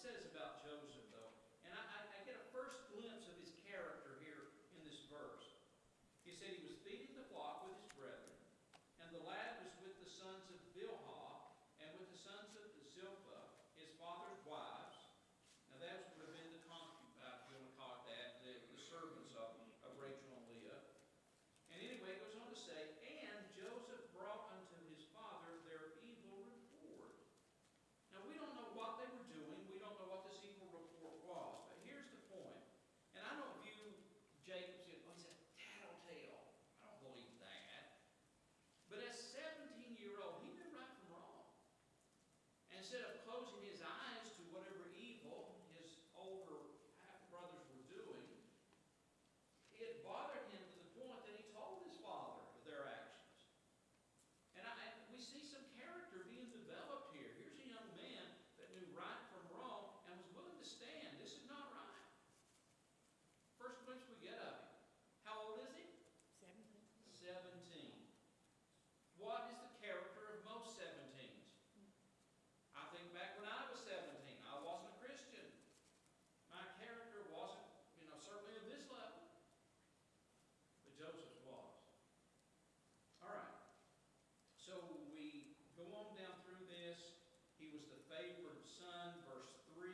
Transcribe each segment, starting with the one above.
says about Joseph, though. And I get a first glimpse of his character here in this verse. He said he was feeding the flock with his brethren, and the lad was with the sons of Bilhah, and with the sons of Zilpah, his father's wives. Now that would have been the concubines, if you want to call it that, the servants of Rachel and Leah. And anyway, it goes on to say, and Joseph brought unto his father their evil report. Now we don't know what they were doing. We don't know what this evil report was. But here's the point. And I don't view Jacob saying, oh, he's a tattletale. I don't believe that. But as a 17-year-old, he knew right from wrong. And instead of closing his eyes to whatever evil his older half-brothers were doing, it bothered him to the point that he told his father of their actions. And we see some character being developed here. Here's a young man that knew right from wrong and was willing to stand. This is not right. First glimpse we get of him. How old is he? 17. 17. What is the character of most 17s? I think back when I was 17, I wasn't a Christian. My character wasn't, certainly of this level. But Joseph was. All right. So we go on down through this. He was the favored son, verse 3.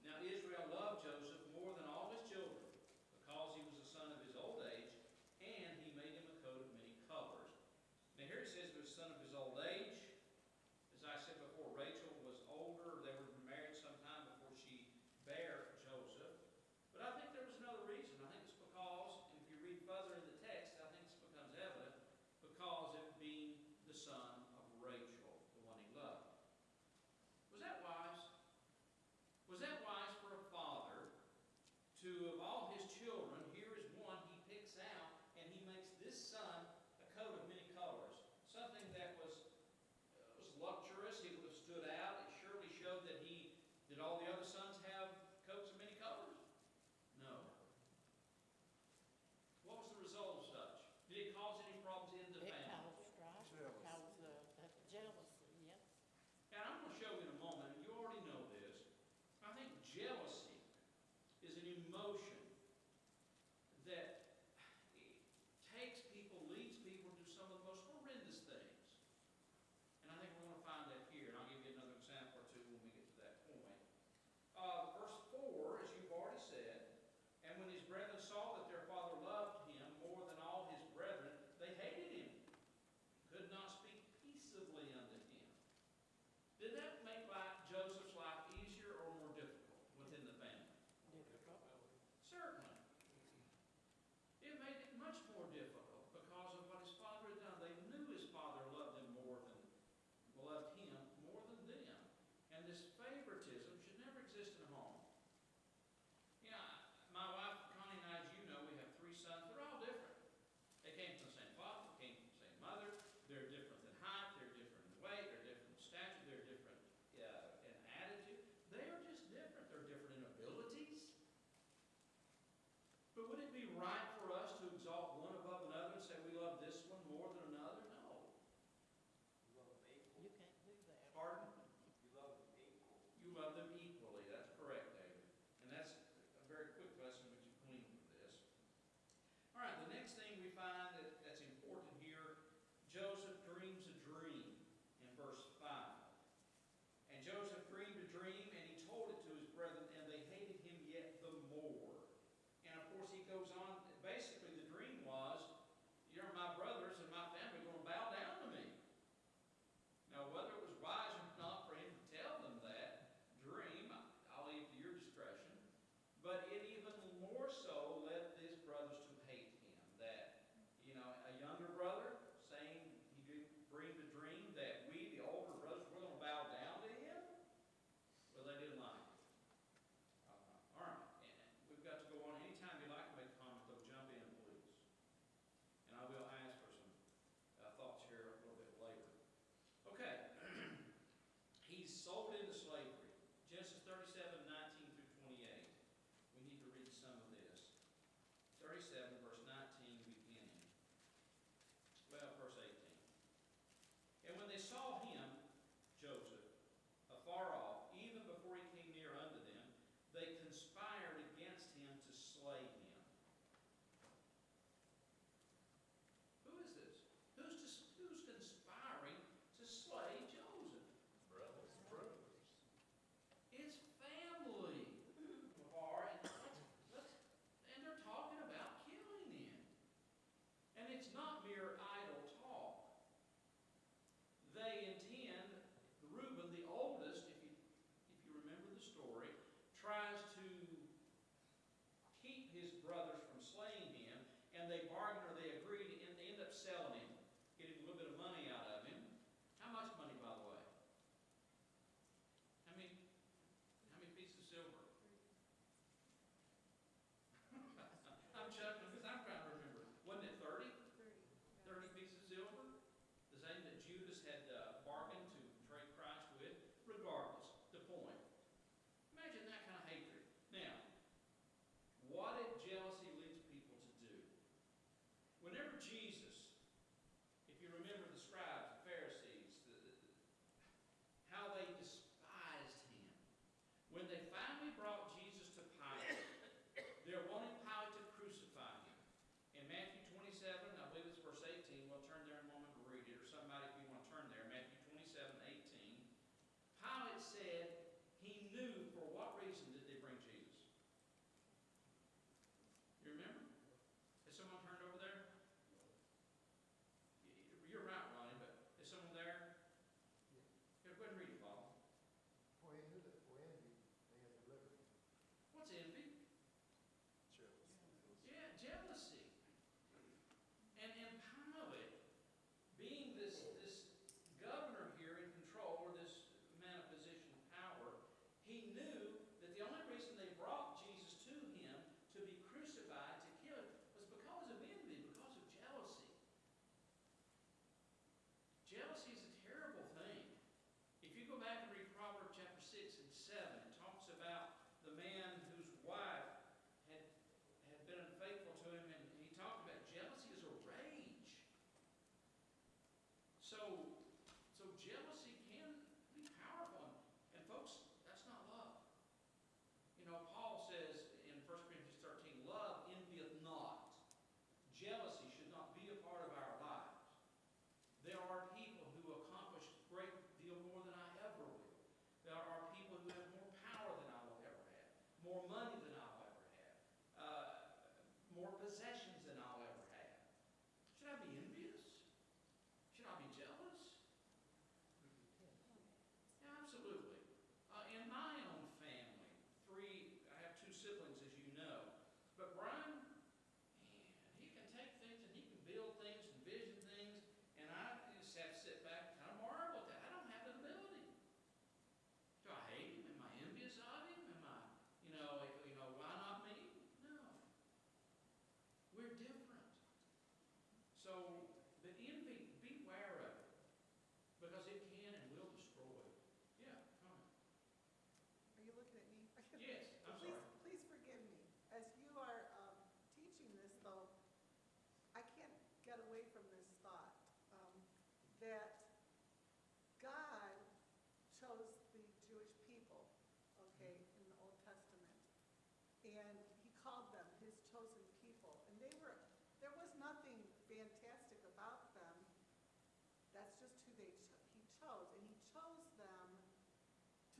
Now Israel loved Joseph more than all his children, because he was the son of his old age, and he made him a coat of many colors. Now here it says he was the son of his old age. As I said before, Rachel was older. They were married sometime before she bare Joseph. But I think there was another reason. I think it's because, and if you read further in the text, I think this becomes evident, because it being the son of Rachel, the one he loved. Was that wise? Was that wise for a father to, of all his children, here is one he picks out, and he makes this son a coat of many colors? Something that was luxurious. He would have stood out. It surely showed that did all the other sons have coats of many colors? No. What was the result of such? Did it cause any problems in the family? It caused strife. It caused jealousy, yes. And I'm going to show you in a moment, and you already know this. I think jealousy is an emotion that takes people, leads people to some of the most horrendous things. And I think we're going to find that here, and I'll give you another example or two when we get to that point. Verse 4, as you've already said, and when his brethren saw that their father loved him more than all his brethren, they hated him, could not speak peaceably unto him. Did that make Joseph's life easier or more difficult within the family? Difficult. Certainly. It made it much more difficult because of what his father had done. They knew his father loved him more than them. And this favoritism should never exist in a home. My wife, Connie, and I, as you know, we have 3 sons. They're all different. They came from the same father, came from the same mother. They're different in height, they're different in weight, they're different in stature, they're different in attitude. They are just different. They're different in abilities. But would it be right for us to exalt one above another and say we love this one more than another? No. You love them equally. You can't do that. Pardon? You love them equally. You love them equally. That's correct, David. And that's a very quick lesson which you glean from this. All right, the next thing we find that's important here, Joseph dreams a dream in verse 5. And Joseph dreamed a dream, and he told it to his brethren, and they hated him yet the more. And of course he goes on, basically the dream was, my brothers and my family are going to bow down to me. Now whether it was wise or not for him to tell them that dream, I'll leave to your discretion. But it even more so led his brothers to hate him. That, a younger brother saying he dreamed a dream that we, the older brothers, were going to bow down to him. Well, they didn't like it. All right. And we've got to go on. Anytime you'd like to make a comment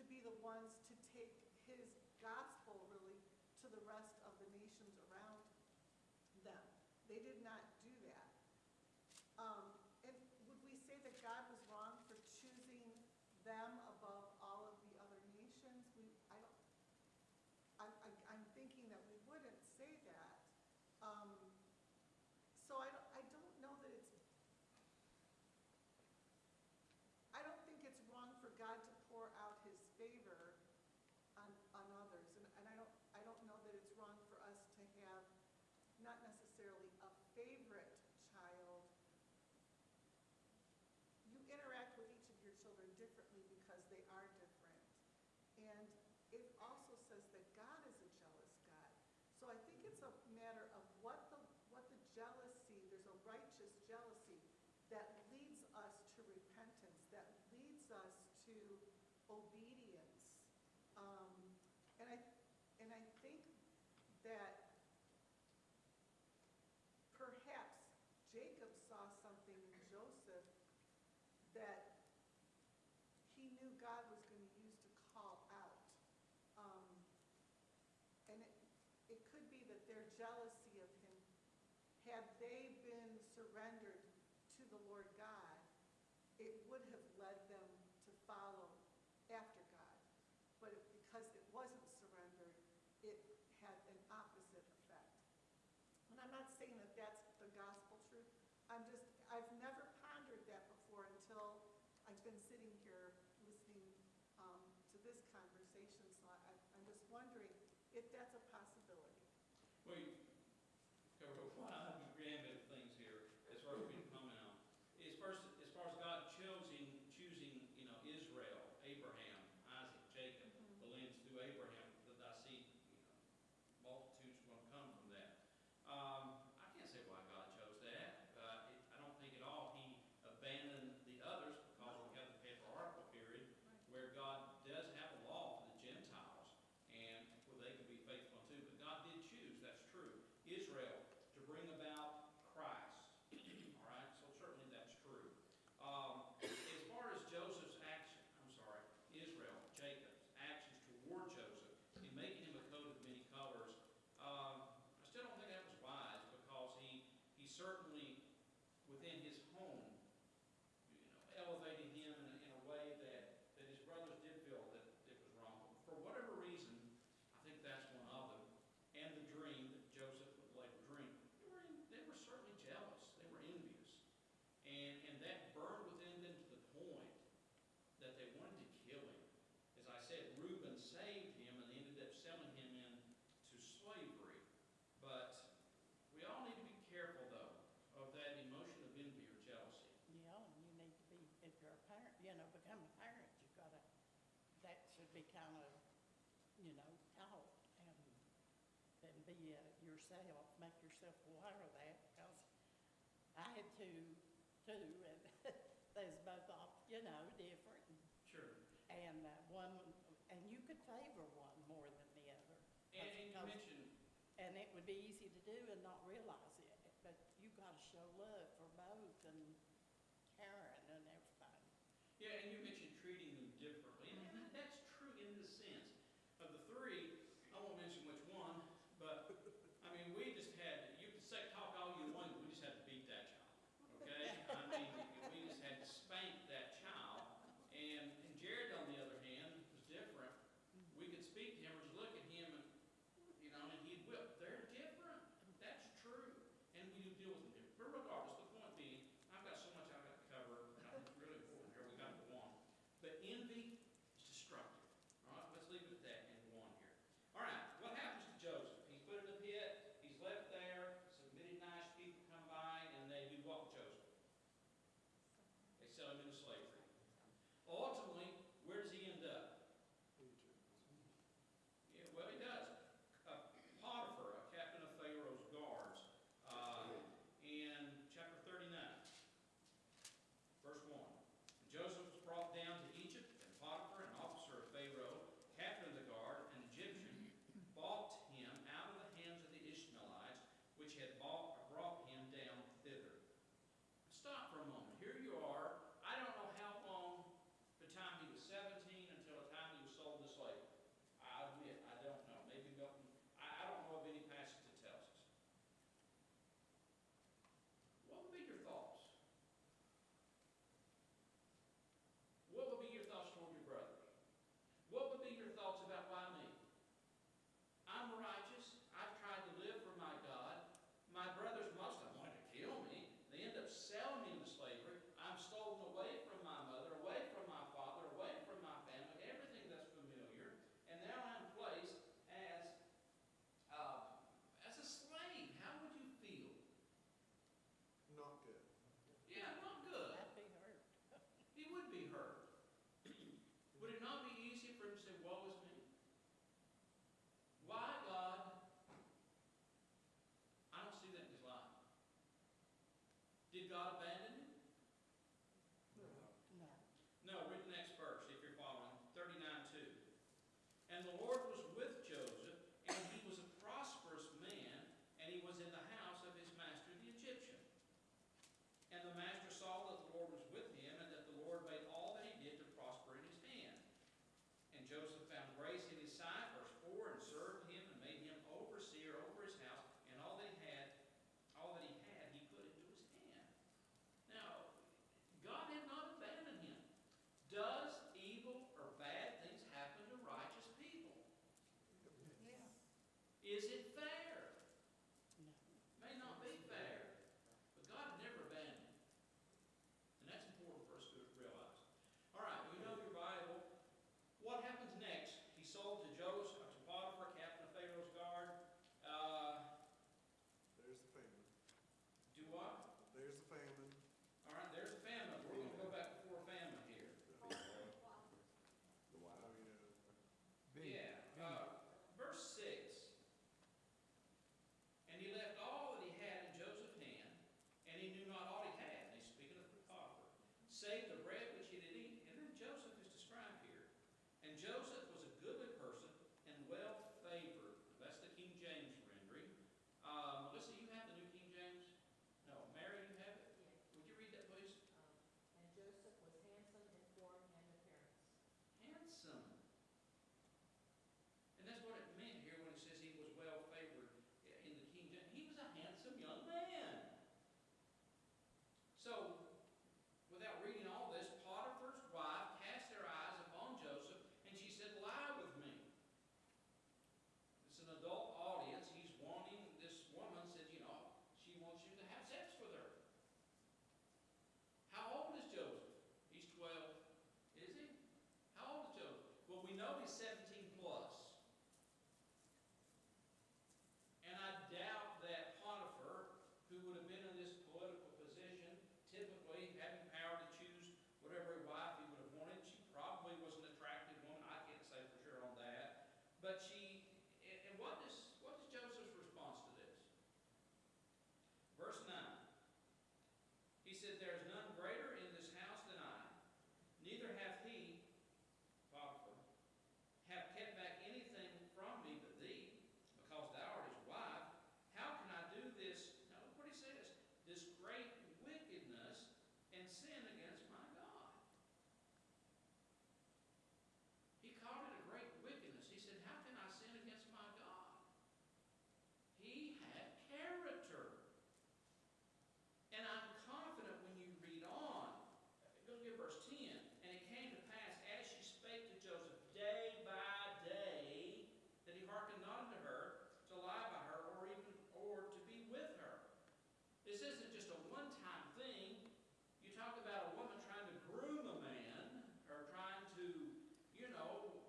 to be the ones to take his gospel really to the rest of the nations around them. They did not do that. And would we say that God was wrong for choosing them above all of the other nations? I'm thinking that we wouldn't say that. So I don't know that I don't think it's wrong for God to pour out his favor on others. And I don't know that it's wrong for us to have not necessarily a favorite child. You interact with each of your children differently because they are different. And it also says that God is a jealous God. So I think it's a matter of what the jealousy, there's a righteous jealousy that leads us to repentance, that leads us to obedience. And I think that perhaps Jacob saw something in Joseph that he knew God was going to use to call out. And it could be that their jealousy of him, had they been surrendered to the Lord God, it would have led them to follow after God. But because it wasn't surrendered, it had an opposite effect. And I'm not saying that that's the gospel truth. I've never pondered that before until I've been sitting here listening to this conversation. So I'm just wondering if that's a possibility. Well, you covered a wide gamut of things here as far as we can comment on. As far as God choosing, Israel, Abraham, Isaac, Jacob, the lineage through Abraham, that I see, multitudes going to come from that. I can't say why God chose that. I don't think at all he abandoned the others because we have the patriarchal period where God does have a law for the Gentiles and where they can be faithful too. But God did choose, that's true, Israel to bring about Christ. All right, so certainly that's true. As far as Jacob's actions toward Joseph in making him a coat of many colors, I still don't think that was wise because he certainly within his home, elevated him in a way that his brothers did feel that it was wrong. For whatever reason, I think that's one of them. And the dream that Joseph would later dream. They were certainly jealous. They were envious. And that burned within them to the point that they wanted to kill him. As I said, Reuben saved him and they ended up selling him into slavery. But we all need to be careful, though, of that emotion of envy or jealousy. Yeah, and you need to be, if you're a parent, become a parent, you've got to, that should be kind of, taught and be yourself, make yourself aware of that, because I had two, and there's both off, different. Sure. And one, and you could favor one more than the other. And you mentioned... And it would be easy to do and not realize it, but you got to show love for both and caring and everything. Yeah, and you mentioned treating them differently, and that's true in the sense of the three. I won't mention which one, but we just had. You can say talk all you want, but we just had to beat that child. Okay, we just had to spank that child. And Jared, on the other hand, was different. We could speak to him or just look at him, and he'd whip. They're different. That's true, and we do deal with them different. But regardless, the point being, I've got so much I've got to cover, and I think it's really important here. We got to go on. But envy Is it fair? No. May not be fair, but God never abandoned you. And that's important for us to realize. All right, you know your Bible. What happens next? He sold to Joseph, to Potiphar, captain of Pharaoh's guard. There's the famine. Do what? There's the famine. All right, there's a famine. We're going to go back before famine here. The wild. Yeah. Verse 6. And he left all that he had in Joseph's hand, and he knew not all he had. And he's speaking of Potiphar, save the bread which he did eat. And then Joseph is described here. And Joseph was a goodly person and well favored. That's the King James rendering. Melissa, you have the New King James? No. Mary, you have it? Yes. Would you read that, please? And Joseph was handsome in form and appearance. Handsome. And that's what it meant here when it says he was well favored in the King James. He was a handsome young man. So, without reading all this, Potiphar's wife cast her eyes upon Joseph, and she said, lie with me. It's an adult audience. He's wanting, this woman said, you know, she wants you to have sex with her. How old is Joseph? He's 12. Is he? How old is Joseph? Well, we know he's 17 plus. And I doubt that Potiphar, who would have been in this political position, typically having power to choose whatever wife he would have wanted, she probably was an attractive woman. I can't say for sure on that. But she, and what is Joseph's response to this? Verse 9. He said, there is none greater in this house than I, neither hath he, Potiphar, have kept back anything from me but thee, because thou art his wife. How can I do this? Now look what he says. This great wickedness and sin against my God. He called it a great wickedness. He said, how can I sin against my God? He had character. And I'm confident when you read on, go to verse 10. And it came to pass, as she spake to Joseph day by day, that he hearkened not unto her, to lie by her, or to be with her. This isn't just a one-time thing. You talk about a woman trying to groom a man, or trying to, you know,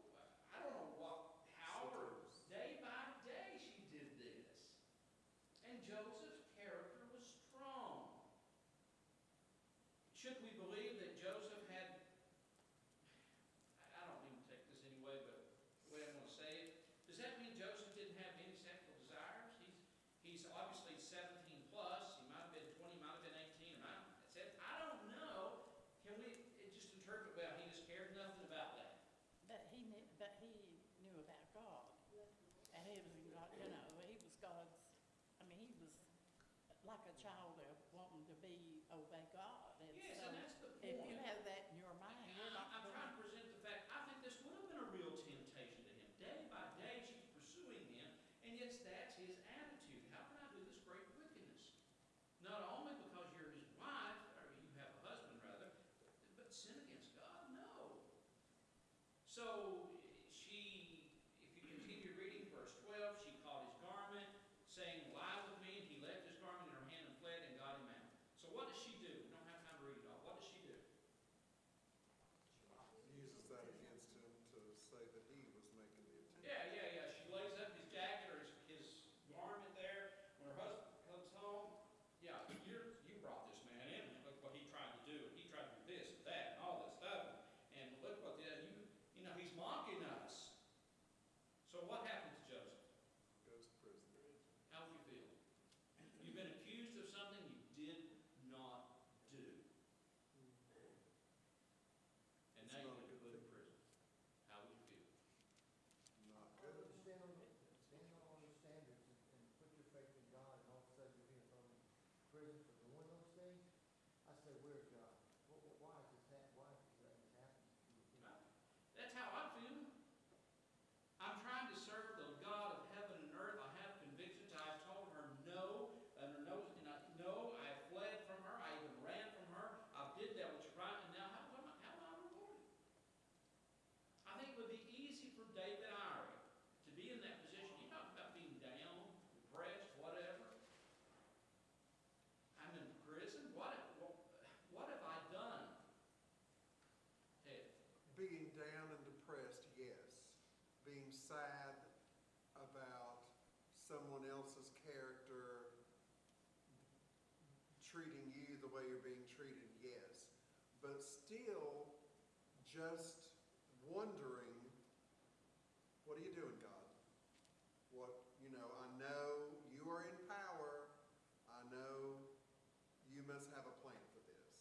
I don't know what, however, day by day she did this. And Joseph's character was strong. Should we believe that Joseph had, I don't mean to take this anyway, but the way I'm going to say it, does that mean Joseph didn't have any sexual desires? He's obviously 17 plus. He might have been 20, might have been 18, or might have said, I don't know. Can we just interpret, well, he just cared nothing about that? But he knew about God. And he was, you know, he was God's, I mean, he was like a child of wanting to obey God. And Yes, so and that's the if you point. have that in your mind, you're not I'm trying to going present the fact, I think this would have been a real temptation to him. Day by day, she's pursuing him, and yet that's his attitude. How can I do this great wickedness? Not only because you're his wife, or you have a husband rather, but sin against God? No. So she, if you continue reading verse 12, she caught his garment, saying, lie with me, and he left his garment in her hand and fled and got him out. So what does she do? We don't have time to read it all. What does she do? Uses that against him to say that he was making the attempt. Yeah. She lays up his jacket or his garment there. When her husband comes home, yeah, you brought this man in. Look what he tried to do. And he tried to do this and that and all this stuff. And look what you know, he's mocking us. So what happened to Joseph? Goes to prison. How would you feel? You've been accused of something you did not do. And now you're going to put in prison. How would you feel? Not Stand good. on those standards and put your faith in God, and all of a sudden you're being thrown in prison for doing those things. I say, where's God? Why is this happening? Why is that happening? That's how I feel. I'm trying to serve the God of heaven and earth. I have convictions. I have told her no, and her no. I have fled from her. I even ran from her. I did that which is right, and now how am I rewarded? I think it would be easy for David Irie to be in that position. You talk about being down. sad about someone else's character treating you the way you're being treated, yes. But still just wondering, what are you doing, God? I know you are in power. I know you must have a plan for this.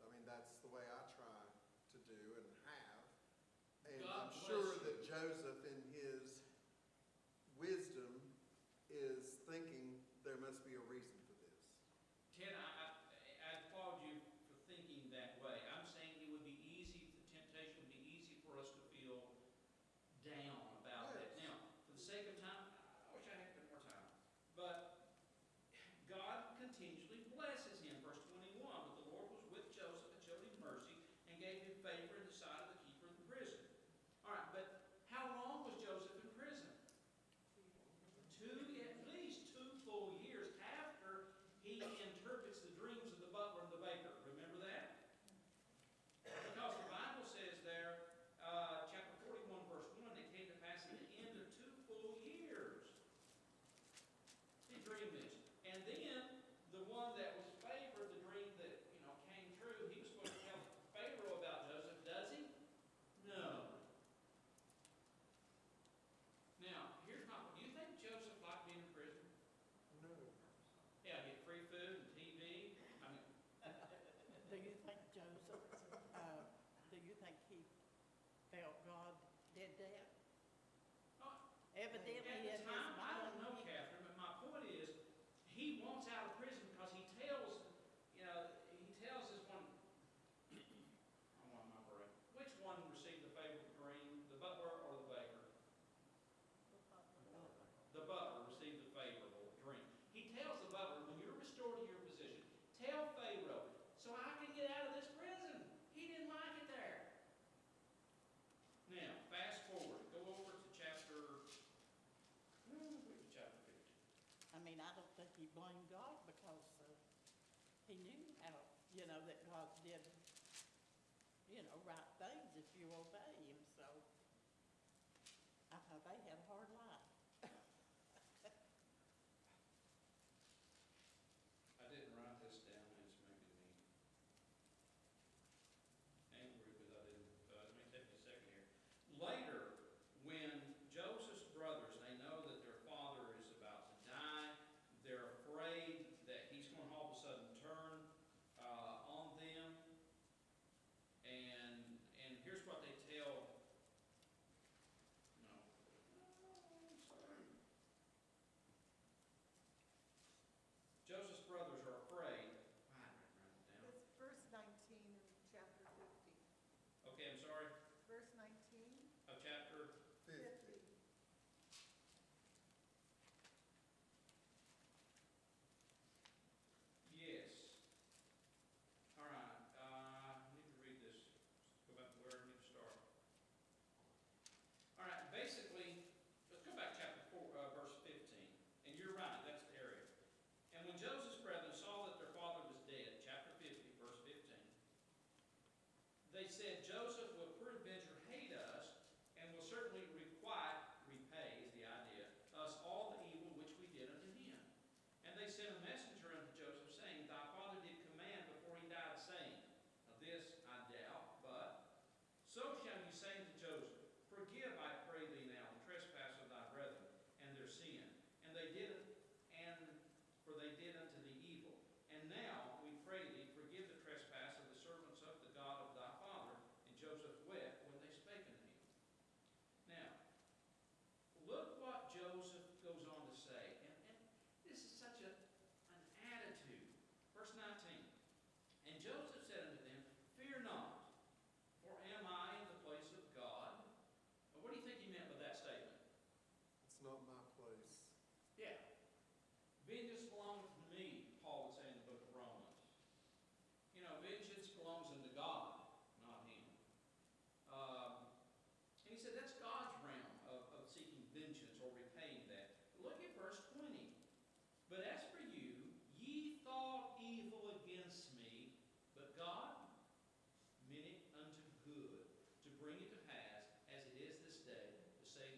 I mean, that's the way I try to do and have. And God I'm sure bless you. that Joseph, in his wisdom, is thinking there must be a reason for this. Ted, I applaud you for thinking that way. I'm saying it would be easy, the temptation would be easy for us to feel down about that. Yes. Now, for the sake of time, I wish I had a bit more time. But God continually blesses him. Verse 21, but the Lord was with Joseph and showed him mercy and gave him favor in the sight of the keeper of the prison. All right, but how long was Joseph in prison? At least 2 full years after he interprets the dreams of the butler and the baker. Remember that? Because the Bible says there, chapter 41, verse 1, it came to pass at the end of 2 full years. He dreamed this. And then the one that was favored, the dream that came true, he was supposed to tell Pharaoh about Joseph. Does he? No. Now, here's my point. Do you think Joseph liked being in prison? No. Yeah, get free food and TV. I mean, Do you think Joseph, do you think he felt God did that? oh, Evidently at in the his time, I mind. don't know, Catherine, but my point is, he wants out of prison because he tells, he tells this one, I want my correct. Which one received the favorable dream, the butler or the baker? The butler received the favorable dream. He tells the butler, when you're restored to your position, tell Pharaoh, so I can get out of this prison. He didn't like it there. Now, fast forward, go over to chapter 50. I mean, I don't think he blamed God because he knew how, that God did, right things if you obey him. So I thought they had a hard life. I didn't write this down, it's making me angry because I didn't, let me take a second here. Later, when Joseph's brothers, they know that their father is about to die, they're afraid that he's going to all of a sudden turn on them, and here's what they tell, Joseph's brothers are afraid. I didn't write it down. It's verse 19 in chapter 50. Okay, I'm sorry, Verse 19, of chapter 50. Yes. All right, I need to read this, go back to where I need to start. All right, basically, let's go back chapter 4, verse 15. And you're right, that's the area. And when Joseph's brethren saw that their father was dead, chapter 50, verse 15, they said, Joseph will peradventure hate us, and will certainly repay is the idea, us all the evil which we did unto him. And they sent a messenger unto Joseph, saying, Thy father did command before he died, saying, Now this I doubt, but so shall you say unto Joseph, Forgive, I pray thee now, the trespass of thy brethren, and their sin. And they did it, for they did unto thee evil. And now, we pray thee, forgive the trespass of the servants of the God of thy father. And Joseph wept when they spake unto him. Now, look what Joseph goes on to say. And this is such an attitude. Verse 19. And Joseph said unto them, Fear not, for am I in the place of God? Now, what do you think he meant by that statement? It's not my place. Yeah. Vengeance belongs to me, Paul would say in the book of Romans. Vengeance belongs unto God, not him. And he said that's God's realm of seeking vengeance or repaying that. Look at verse 20. But as for you, ye thought evil against me, but God meant it unto good, to bring it to pass, as it is this day, to save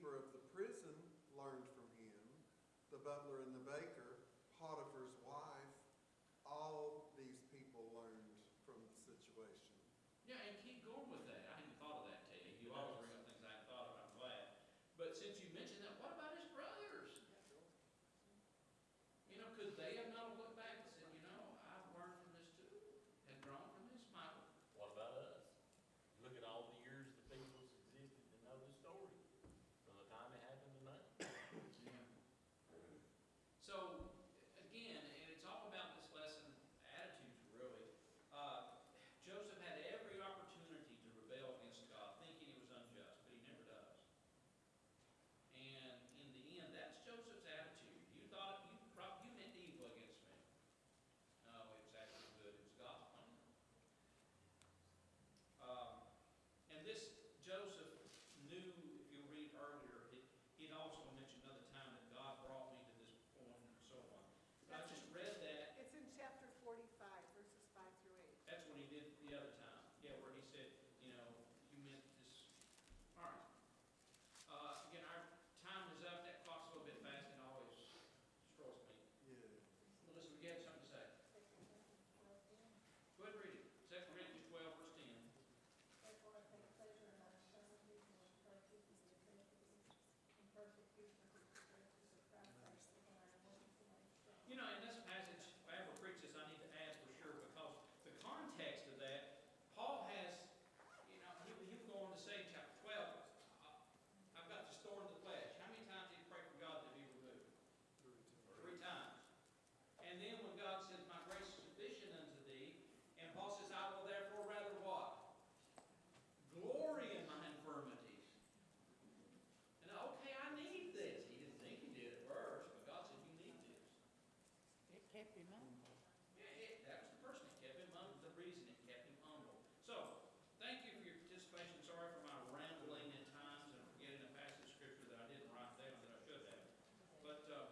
keeper of the prison learned from him. The butler and the baker, Potiphar